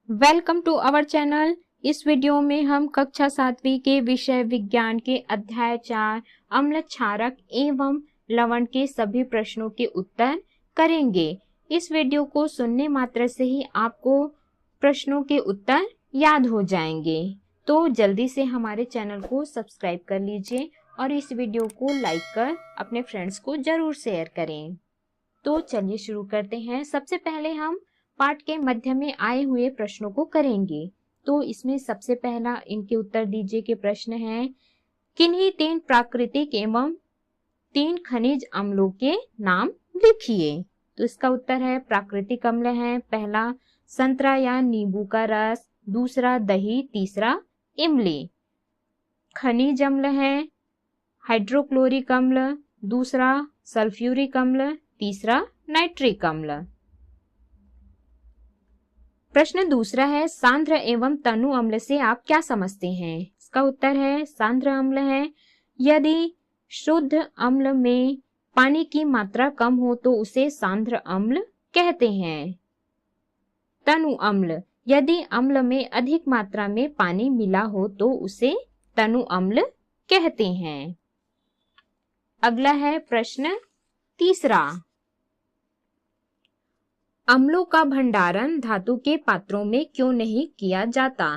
Welcome to our channel. इस video में हम कक्षा 7वीं के विषय विज्ञान के अध्याय 4 अम्ल क्षारक एवं लवण के सभी प्रश्नों के उत्तर करेंगे। इस वीडियो को सुनने मात्र से ही आपको प्रश्नों के उत्तर याद हो जाएंगे। तो जल्दी से हमारे चैनल को सब्सक्राइब कर लीजिए और इस वीडियो को लाइक कर अपने फ्रेंड्स को जरूर शेयर करें। तो चलिए शुरू करते हैं। सबसे पहले हम पाठ के मध्य में आए हुए प्रश्नों को करेंगे। तो इसमें सबसे पहला इनके उत्तर दीजिए के प्रश्न है, किन्हीं 3 प्राकृतिक एवं 3 खनिज अम्लों के नाम लिखिए। तो इसका उत्तर है, प्राकृतिक अम्ल है पहला संतरा या नींबू का रस, दूसरा दही, तीसरा इमली। खनिज अम्ल है हाइड्रोक्लोरिक अम्ल, दूसरा सल्फ्यूरिक अम्ल, तीसरा नाइट्रिक अम्ल। प्रश्न दूसरा है, सांद्र एवं तनु अम्ल से आप क्या समझते हैं। इसका उत्तर है, सांद्र अम्ल है यदि शुद्ध अम्ल में पानी की मात्रा कम हो तो उसे सांद्र अम्ल कहते हैं। तनु अम्ल, यदि अम्ल में अधिक मात्रा में पानी मिला हो तो उसे तनु अम्ल कहते हैं। अगला है प्रश्न तीसरा, अम्लों का भंडारण धातु के पात्रों में क्यों नहीं किया जाता।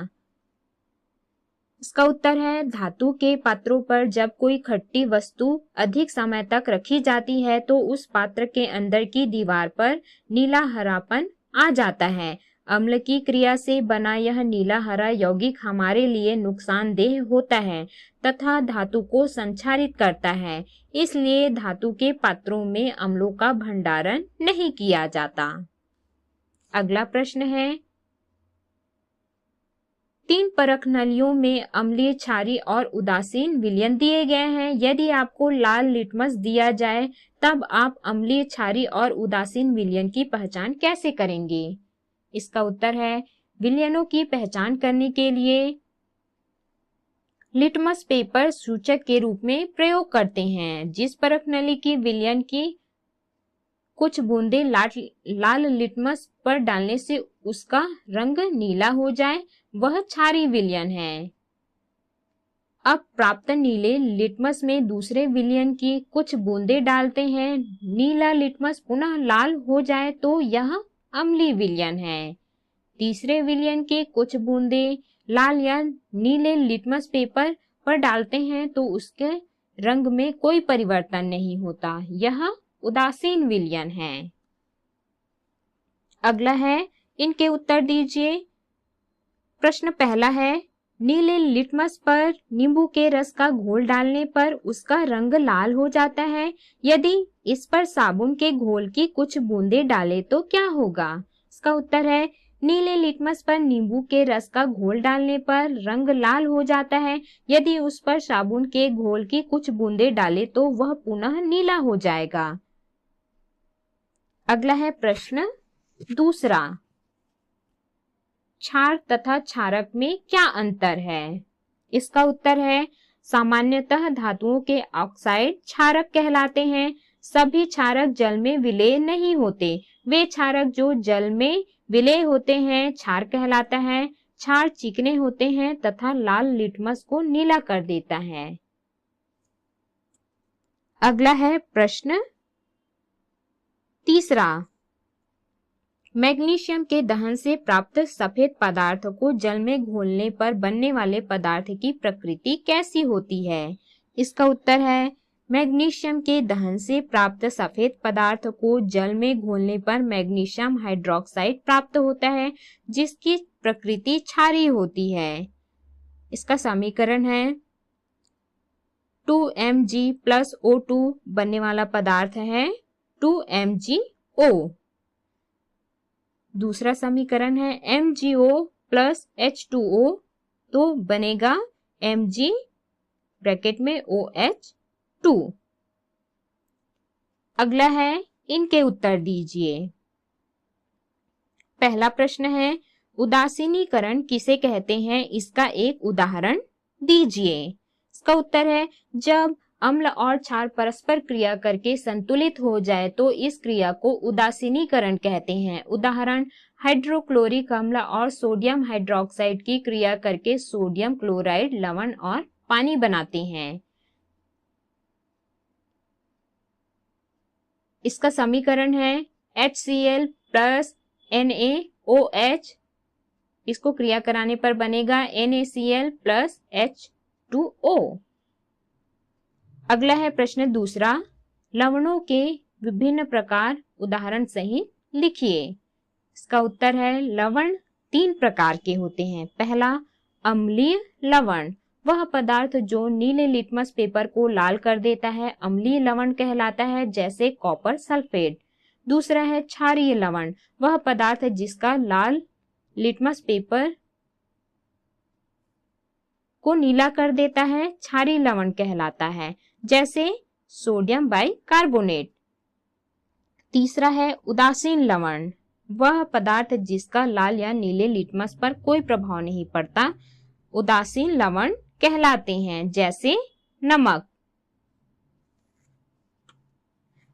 इसका उत्तर है, धातु के पात्रों पर जब कोई खट्टी वस्तु अधिक समय तक रखी जाती है तो उस पात्र के अंदर की दीवार पर नीला हरापन आ जाता है। अम्ल की क्रिया से बना यह नीला हरा यौगिक हमारे लिए नुकसानदेह होता है तथा धातु को संक्षारित करता है, इसलिए धातु के पात्रों में अम्लों का भंडारण नहीं किया जाता। अगला प्रश्न है, 3 परख नलियों में अम्लीय, क्षारीय और उदासीन विलयन दिए गए हैं। यदि आपको लाल लिटमस दिया जाए तब आप अम्लीय, क्षारीय और उदासीन विलयन की पहचान कैसे करेंगे। इसका उत्तर है, विलयनों की पहचान करने के लिए लिटमस पेपर सूचक के रूप में प्रयोग करते हैं। जिस परख नली की विलयन की कुछ बूंदे लाल लिटमस पर डालने से उसका रंग नीला हो जाए वह क्षारीय विलयन है। अब प्राप्त नीले लिटमस में दूसरे विलयन की कुछ बूंदे डालते हैं, नीला लिटमस पुनः लाल हो जाए तो यह अम्लीय विलयन है। तीसरे विलयन के कुछ बूंदे लाल या नीले लिटमस पेपर पर डालते हैं तो उसके रंग में कोई परिवर्तन नहीं होता, यह उदासीन विलयन है। अगला है, इनके उत्तर दीजिए। प्रश्न पहला है, नीले लिटमस पर नींबू के रस का घोल डालने पर उसका रंग लाल हो जाता है, यदि इस पर साबुन के घोल की कुछ बूंदे डालें तो क्या होगा। इसका उत्तर है, नीले लिटमस पर नींबू के रस का घोल डालने पर रंग लाल हो जाता है, यदि उस पर साबुन के घोल की कुछ बूंदे डालें तो वह पुनः नीला हो जाएगा। अगला है प्रश्न दूसरा, क्षार तथा क्षारक में क्या अंतर है। इसका उत्तर है, सामान्यतः धातुओं के ऑक्साइड क्षारक कहलाते हैं। सभी क्षारक जल में विलेय नहीं होते, वे क्षारक जो जल में विलेय होते हैं क्षार कहलाता है। क्षार चिकने होते हैं तथा लाल लिटमस को नीला कर देता है। अगला है प्रश्न तीसरा, मैग्नीशियम के दहन से प्राप्त सफेद पदार्थ को जल में घोलने पर बनने वाले पदार्थ की प्रकृति कैसी होती है। इसका उत्तर है, मैग्नीशियम के दहन से प्राप्त सफेद पदार्थ को जल में घोलने पर मैग्नीशियम हाइड्रोक्साइड प्राप्त होता है जिसकी प्रकृति क्षारीय होती है। इसका समीकरण है 2Mg + O2 बनने वाला पदार्थ है 2MgO। दूसरा समीकरण है MgO + H2O तो बनेगा Mg ब्रैकेट में OH2। अगला है, इनके उत्तर दीजिए। पहला प्रश्न है, उदासीनीकरण किसे कहते हैं, इसका एक उदाहरण दीजिए। इसका उत्तर है, जब अम्ल और क्षार परस्पर क्रिया करके संतुलित हो जाए तो इस क्रिया को उदासीनीकरण कहते हैं। उदाहरण, हाइड्रोक्लोरिक अम्ल और सोडियम हाइड्रोक्साइड की क्रिया करके सोडियम क्लोराइड लवण और पानी बनाते हैं। इसका समीकरण है HCl प्लस NaOH। इसको क्रिया कराने पर बनेगा NaCl प्लस H2O। अगला है प्रश्न दूसरा, लवणों के विभिन्न प्रकार उदाहरण सहित लिखिए। इसका उत्तर है लवण 3 प्रकार के होते हैं। पहला, अम्लीय लवण, वह पदार्थ जो नीले लिटमस पेपर को लाल कर देता है अम्लीय लवण कहलाता है, जैसे कॉपर सल्फेट। दूसरा है क्षारीय लवण, वह पदार्थ जिसका लाल लिटमस पेपर को नीला कर देता है क्षारीय लवण कहलाता है, जैसे सोडियम बाइकार्बोनेट। तीसरा है उदासीन लवण, वह पदार्थ जिसका लाल या नीले लिटमस पर कोई प्रभाव नहीं पड़ता उदासीन लवण कहलाते हैं, जैसे नमक।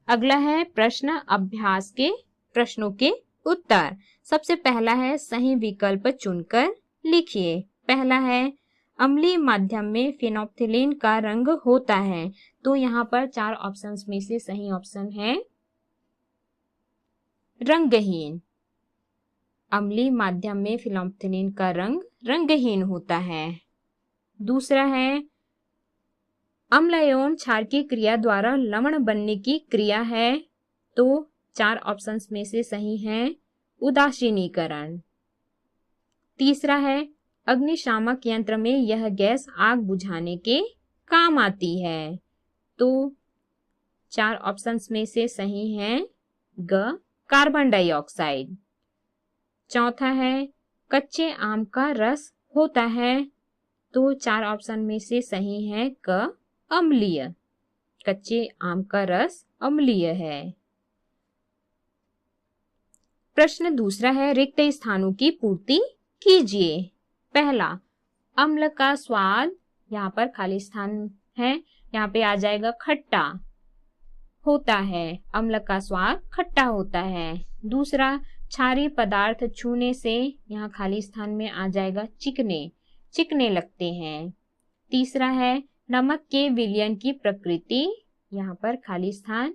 अगला है प्रश्न अभ्यास के प्रश्नों के उत्तर। सबसे पहला है सही विकल्प चुनकर लिखिए। पहला है अम्लीय माध्यम में फेनोल्फ्थालीन का रंग होता है, तो यहाँ पर 4 ऑप्शंस में से सही ऑप्शन है रंगहीन। अम्लीय माध्यम में फेनोल्फ्थालीन का रंग रंगहीन होता है। दूसरा है अम्ल एवं क्षार की क्रिया द्वारा लवण बनने की क्रिया है, तो 4 ऑप्शंस में से सही है उदासीनीकरण। तीसरा है अग्निशामक यंत्र में यह गैस आग बुझाने के काम आती है, तो 4 ऑप्शंस में से सही है ग कार्बन डाइऑक्साइड। चौथा है कच्चे आम का रस होता है, तो 4 ऑप्शन में से सही है क अम्लीय, कच्चे आम का रस अम्लीय है। प्रश्न दूसरा है रिक्त स्थानों की पूर्ति कीजिए। पहला, अम्ल का स्वाद, यहाँ पर खाली स्थान है, यहाँ पे आ जाएगा खट्टा होता है, अम्ल का स्वाद खट्टा होता है। दूसरा, क्षारीय पदार्थ छूने से, यहाँ खाली स्थान में आ जाएगा चिकने, चिकने लगते हैं। तीसरा है नमक के विलयन की प्रकृति, यहाँ पर खाली स्थान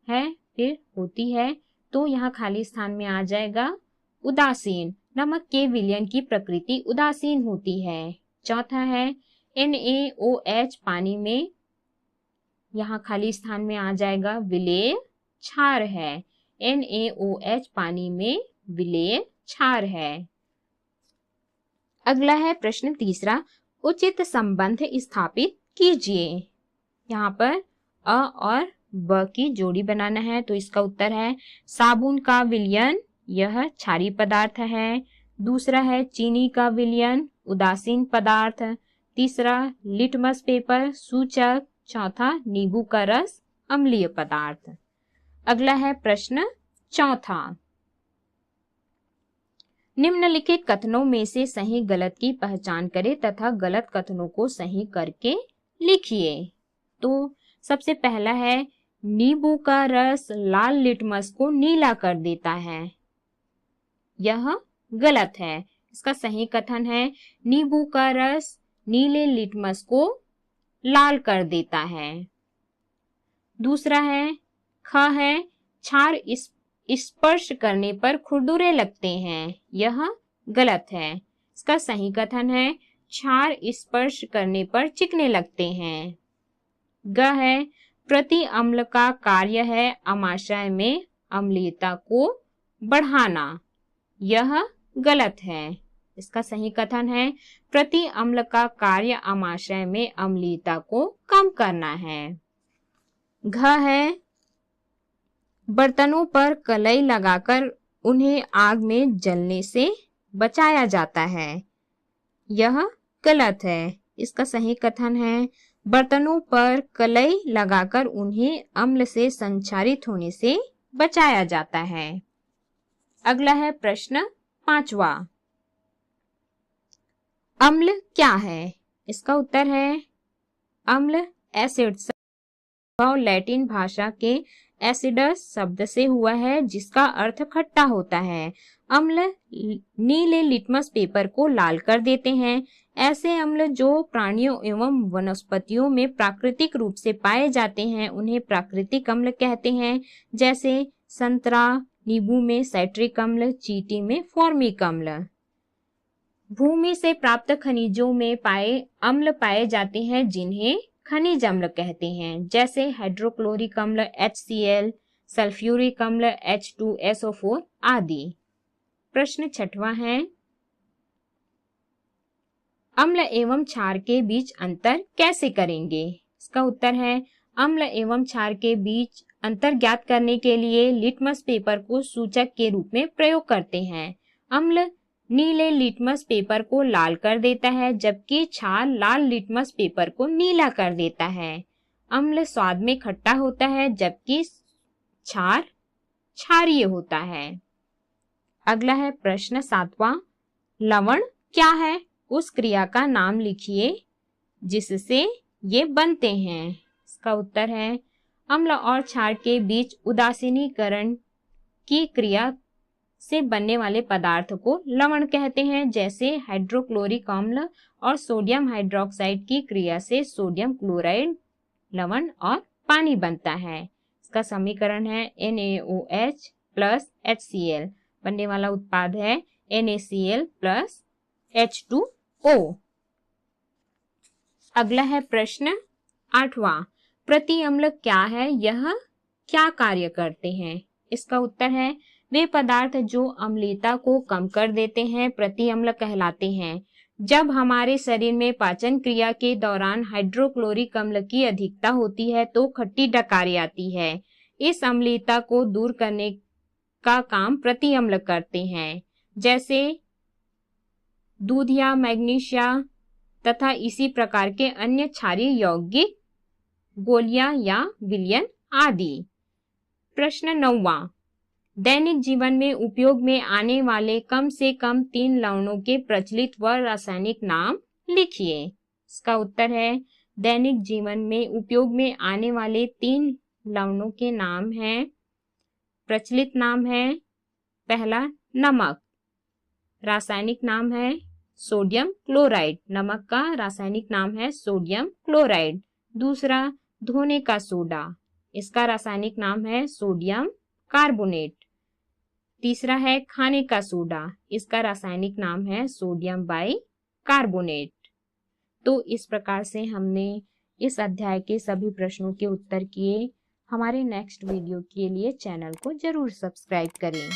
है फिर होती है, तो यहाँ खाली स्थान में आ जाएगा उदासीन, नमक के विलयन की प्रकृति उदासीन होती है। चौथा है NaOH पानी में, यहाँ खाली स्थान में आ जाएगा विलेय क्षार है, NaOH पानी में विलेय क्षार है। अगला है प्रश्न तीसरा, उचित संबंध स्थापित कीजिए। यहाँ पर अ और ब की जोड़ी बनाना है, तो इसका उत्तर है साबुन का विलयन, यह क्षारीय पदार्थ है। दूसरा है चीनी का विलयन, उदासीन पदार्थ। तीसरा लिटमस पेपर सूचक। चौथा नींबू का रस अम्लीय पदार्थ। अगला है प्रश्न चौथा, निम्नलिखित कथनों में से सही गलत की पहचान करें तथा गलत कथनों को सही करके लिखिए। तो सबसे पहला है नींबू का रस लाल लिटमस को नीला कर देता है, यह गलत है। इसका सही कथन है नींबू का रस नीले लिटमस को लाल कर देता है। दूसरा है ख है क्षार स्पर्श करने पर खुरदुरे लगते हैं, यह गलत है। इसका सही कथन है क्षार स्पर्श करने पर चिकने लगते हैं। ग है प्रति अम्ल का कार्य है अमाशय में अम्लीयता को बढ़ाना, यह गलत है। इसका सही कथन है प्रति अम्ल का कार्य अमाशय में अम्लीयता को कम करना है। घ है बर्तनों पर कलई लगाकर उन्हें आग में जलने से बचाया जाता है, यह गलत है। इसका सही कथन है बर्तनों पर कलई लगाकर उन्हें अम्ल से संचारित होने से बचाया जाता है। अगला है प्रश्न पांचवा, अम्ल क्या है? इसका उत्तर है अम्ल एसिड्स लैटिन भाषा के एसिडस शब्द से हुआ है, जिसका अर्थ खट्टा होता है। अम्ल नीले लिटमस पेपर को लाल कर देते हैं। ऐसे अम्ल जो प्राणियों एवं वनस्पतियों में प्राकृतिक रूप से पाए जाते हैं उन्हें प्राकृतिक अम्ल कहते हैं, जैसे संतरा, नींबू में साइट्रिक अम्ल, चींटी में फॉर्मिक अम्ल। भूमि से प्राप्त खनिजों में अम्ल पाए जाते हैं जिन्हें खनिज अम्ल कहते हैं, जैसे हाइड्रोक्लोरिक अम्ल HCl, सल्फ्यूरिक अम्ल H2SO4 आदि। प्रश्न 6वां है, अम्ल एवं क्षार के बीच अंतर कैसे करेंगे? इसका उत्तर है, अम्ल एवं क्षार के बीच अंतर ज्ञात करने के लिए लिटमस पेपर को सूचक के रूप में प्रयोग करते हैं। अम्ल नीले लिटमस पेपर को लाल कर देता है, जबकि क्षार लाल लिटमस पेपर को नीला कर देता है। अम्ल स्वाद में खट्टा होता है, जबकि क्षार क्षारीय होता है। अगला है प्रश्न 7वां, लवण क्या है? उस क्रिया का नाम लिखिए जिससे ये बनते हैं। इसका उत्तर है, अम्ल और क्षार के बीच उदासीनीकरण की क्रिया से बनने वाले पदार्थ को लवण कहते हैं, जैसे हाइड्रोक्लोरिक अम्ल और सोडियम हाइड्रोक्साइड की क्रिया से सोडियम क्लोराइड लवण और पानी बनता है। इसका समीकरण है NaOH प्लस HCl। बनने वाला उत्पाद है NaCl प्लस H2O। अगला है प्रश्न 8वां, प्रति अम्ल क्या है, यह क्या कार्य करते हैं? इसका उत्तर है, वे पदार्थ जो अम्लता को कम कर देते हैं प्रति अम्ल कहलाते हैं। जब हमारे शरीर में पाचन क्रिया के दौरान हाइड्रोक्लोरिक अम्ल की अधिकता होती है तो खट्टी डकारी आती है। इस अम्लता को दूर करने का काम प्रति अम्ल करते हैं, जैसे दूध या मैग्नीशिया तथा इसी प्रकार के अन्य क्षारीय यौगिक, गोलियां या विलयन आदि। प्रश्न 9वां, दैनिक जीवन में उपयोग में आने वाले कम से कम 3 लवणों के प्रचलित व रासायनिक नाम लिखिए। इसका उत्तर है, दैनिक जीवन में उपयोग में आने वाले 3 लवणों के नाम हैं, प्रचलित नाम है, पहला नमक, रासायनिक नाम है सोडियम क्लोराइड, नमक का रासायनिक नाम है सोडियम क्लोराइड। दूसरा धोने का सोडा, इसका रासायनिक नाम है सोडियम कार्बोनेट। तीसरा है खाने का सोडा, इसका रासायनिक नाम है सोडियम बाइकार्बोनेट। तो इस प्रकार से हमने इस अध्याय के सभी प्रश्नों के उत्तर किए। हमारे नेक्स्ट वीडियो के लिए चैनल को जरूर सब्सक्राइब करें।